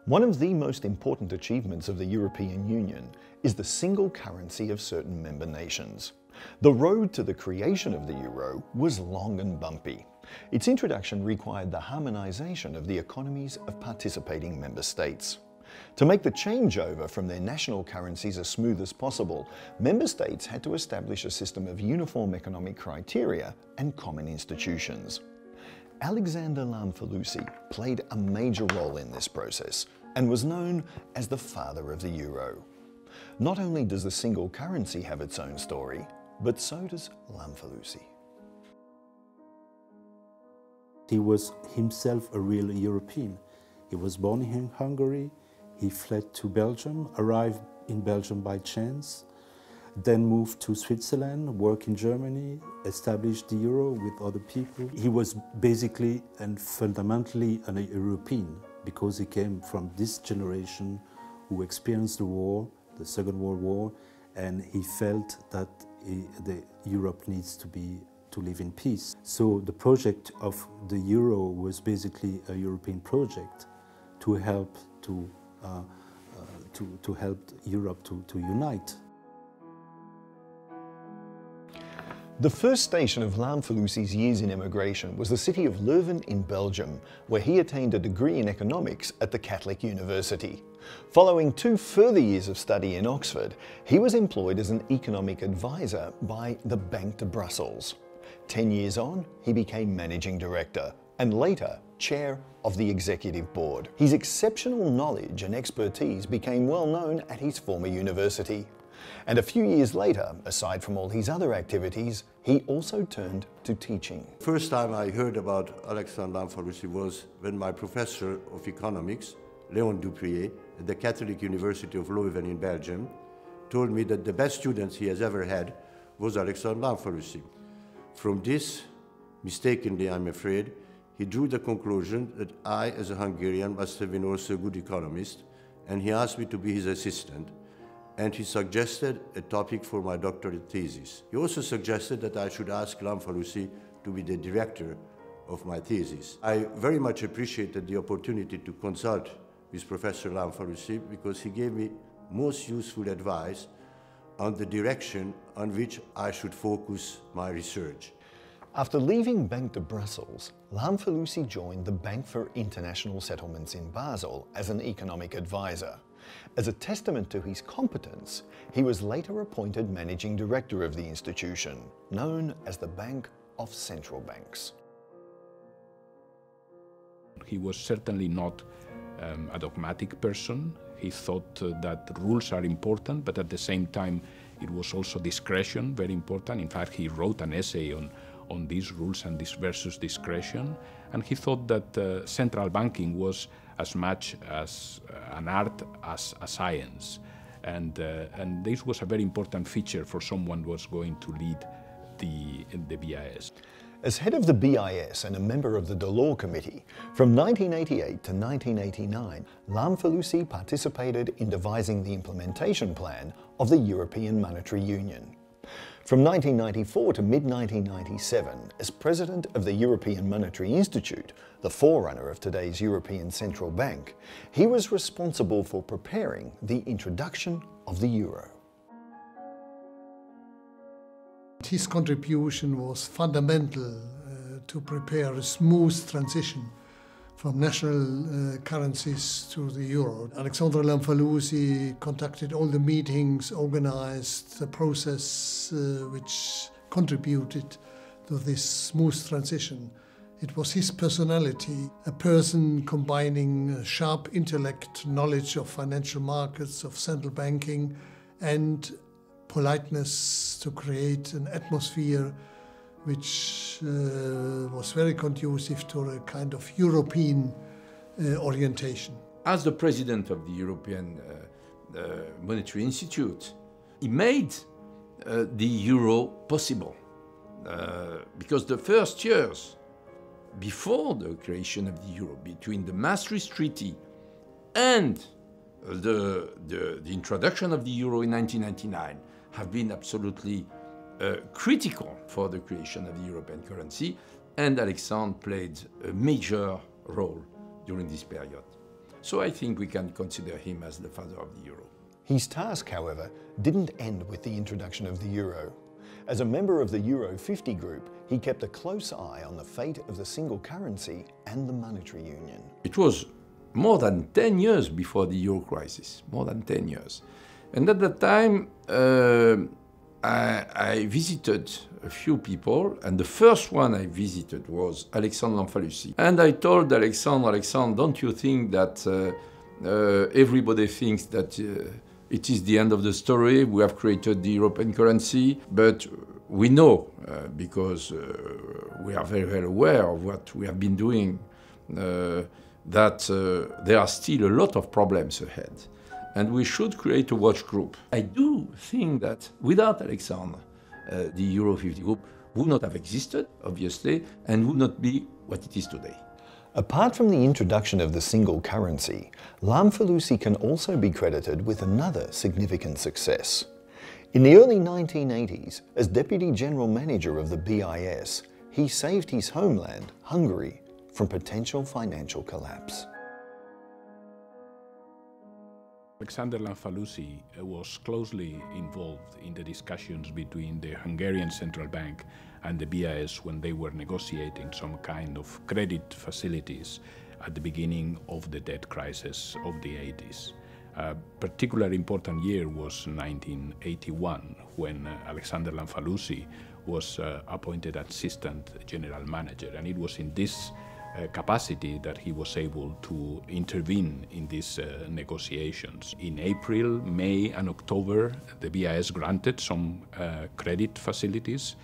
One of the most important achievements of the European Union is the single currency of certain member nations. The road to the creation of the euro was long and bumpy. Its introduction required the harmonization of the economies of participating member states. To make the changeover from their national currencies as smooth as possible, member states had to establish a system of uniform economic criteria and common institutions. Emlékfilm Lámfalussy played a major role in this process and was known as the father of the euro. Not only does the single currency have its own story, but so does Lámfalussy. He was himself a real European. He was born in Hungary, he fled to Belgium, arrived in Belgium by chance, then moved to Switzerland, worked in Germany, established the euro with other people. He was basically and fundamentally a European because he came from this generation who experienced the war, the Second World War, and he felt that Europe needs to live in peace. So the project of the euro was basically a European project to help Europe to unite. The first station of Lámfalussy's years in emigration was the city of Leuven in Belgium, where he attained a degree in economics at the Catholic University. Following 2 further years of study in Oxford, he was employed as an economic advisor by the Banque de Brussels. 10 years on, he became managing director and later chair of the executive board. His exceptional knowledge and expertise became well known at his former university. And a few years later, aside from all his other activities, he also turned to teaching. First time I heard about Emlékfilm Lámfalussy was when my professor of economics, Léon Duprier, at the Catholic University of Leuven in Belgium, told me that the best students he has ever had was Emlékfilm Lámfalussy. From this, mistakenly I'm afraid, he drew the conclusion that I, as a Hungarian, must have been also a good economist, and he asked me to be his assistant. And he suggested a topic for my doctorate thesis. He also suggested that I should ask Lámfalussy to be the director of my thesis. I very much appreciated the opportunity to consult with Professor Lámfalussy because he gave me most useful advice on the direction on which I should focus my research. After leaving Banque de Brussels, Lámfalussy joined the Bank for International Settlements in Basel as an economic advisor. As a testament to his competence, he was later appointed managing director of the institution, known as the Bank of Central Banks. He was certainly not a dogmatic person. He thought that rules are important, but at the same time, it was also discretion very important. In fact, he wrote an essay on these rules and this versus discretion. And he thought that central banking was as much as an art as a science. And this was a very important feature for someone who was going to lead the BIS. As head of the BIS and a member of the Delors Committee, from 1988 to 1989, Lámfalussy participated in devising the implementation plan of the European Monetary Union. From 1994 to mid-1997, as president of the European Monetary Institute, the forerunner of today's European Central Bank, he was responsible for preparing the introduction of the euro. His contribution was fundamental to prepare a smooth transition from national currencies to the euro. Alexandre Lámfalussy conducted all the meetings, organized the process which contributed to this smooth transition. It was his personality, a person combining sharp intellect, knowledge of financial markets, of central banking, and politeness to create an atmosphere which was very conducive to a kind of European orientation. As the president of the European Monetary Institute, he made the euro possible. Because the first years before the creation of the euro, between the Maastricht Treaty and the introduction of the euro in 1999, have been absolutely critical for the creation of the European currency, and Alexandre played a major role during this period. So I think we can consider him as the father of the euro. His task, however, didn't end with the introduction of the euro. As a member of the Euro 50 group, he kept a close eye on the fate of the single currency and the monetary union. It was more than 10 years before the euro crisis, more than 10 years. And at that time, I visited a few people, and the first one I visited was Emlékfilm Lámfalussy. And I told Alexandre, don't you think that everybody thinks that it is the end of the story, we have created the European currency, but we know, because we are very well aware of what we have been doing, that there are still a lot of problems ahead. And we should create a watch group. I do think that without Alexandre, the Euro 50 group would not have existed, obviously, and would not be what it is today. Apart from the introduction of the single currency, Lámfalussy can also be credited with another significant success. In the early 1980s, as Deputy General Manager of the BIS, he saved his homeland, Hungary, from potential financial collapse. Alexander Lámfalussy was closely involved in the discussions between the Hungarian Central Bank and the BIS when they were negotiating some kind of credit facilities at the beginning of the debt crisis of the 80s. A particularly important year was 1981, when Alexander Lámfalussy was appointed Assistant General Manager, and it was in this capacity that he was able to intervene in these negotiations. In April, May and October, the BIS granted some credit facilities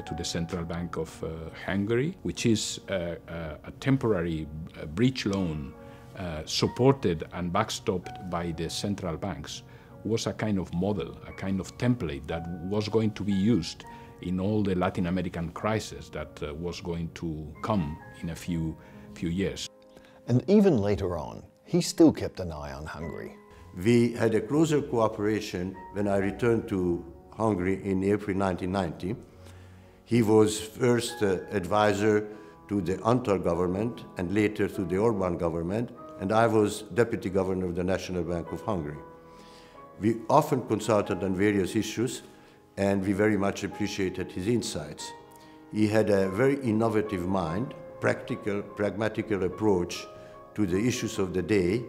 to the Central Bank of Hungary, which is a temporary bridge loan supported and backstopped by the central banks, was a kind of model, a kind of template that was going to be used in all the Latin American crisis that was going to come in a few years. And even later on, he still kept an eye on Hungary. We had a closer cooperation when I returned to Hungary in April 1990. He was first advisor to the Antal government and later to the Orbán government, and I was Deputy Governor of the National Bank of Hungary. We often consulted on various issues, and we very much appreciated his insights. He had a very innovative mind, practical, pragmatical approach to the issues of the day,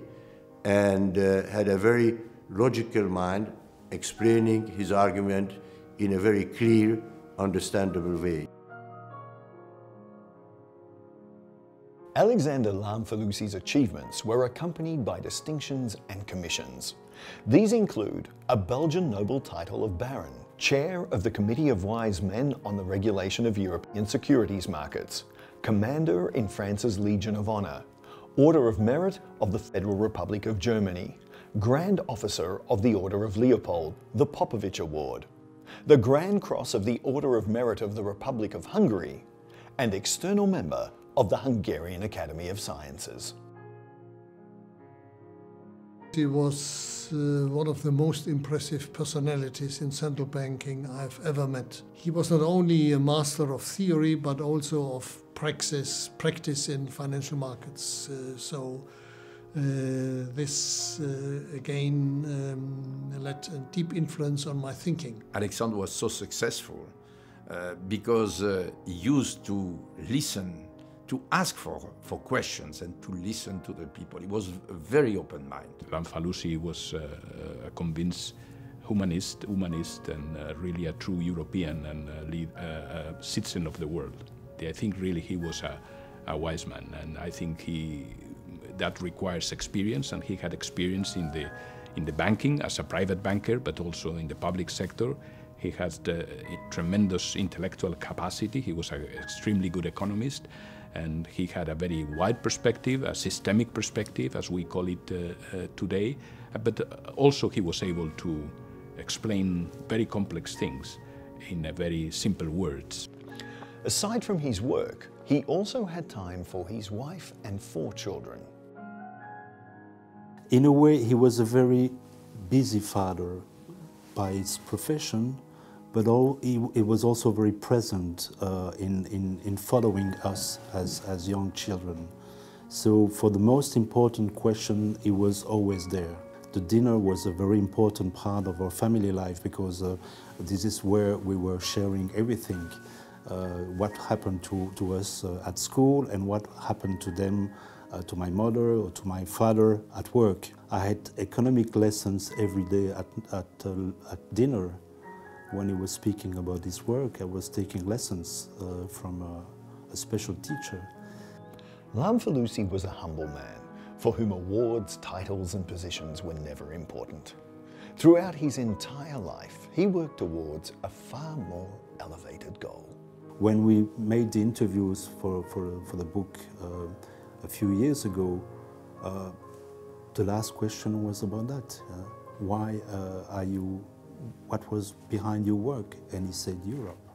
and had a very logical mind, explaining his argument in a very clear, understandable way. Alexander Lámfalussy's achievements were accompanied by distinctions and commissions. These include a Belgian noble title of Baron, Chair of the Committee of Wise Men on the Regulation of European Securities Markets, Commander in France's Legion of Honor, Order of Merit of the Federal Republic of Germany, Grand Officer of the Order of Leopold, the Popovich Award, the Grand Cross of the Order of Merit of the Republic of Hungary, and external member of the Hungarian Academy of Sciences. He was one of the most impressive personalities in central banking I've ever met. He was not only a master of theory, but also of practice in financial markets. This again led a deep influence on my thinking. Alexandre was so successful because he used to listen, to ask for questions and to listen to the people. He was a very open mind. Lámfalussy was a convinced humanist and really a true European and citizen of the world. I think really he was a wise man, and I think that requires experience, and he had experience in the banking as a private banker, but also in the public sector. He has the tremendous intellectual capacity. He was an extremely good economist, and he had a very wide perspective, a systemic perspective, as we call it today. But also he was able to explain very complex things in very simple words. Aside from his work, he also had time for his wife and 4 children. In a way, he was a very busy father by his profession, but he was also very present in following us as young children. So for the most important question, he was always there. The dinner was a very important part of our family life because this is where we were sharing everything. What happened to us at school and what happened to them, to my mother or to my father at work. I had economic lessons every day at dinner. When he was speaking about his work, I was taking lessons from a special teacher. Lámfalussy was a humble man, for whom awards, titles and positions were never important. Throughout his entire life, he worked towards a far more elevated goal. When we made the interviews for the book a few years ago, the last question was about that. Why are you, what was behind your work? And he said Europe.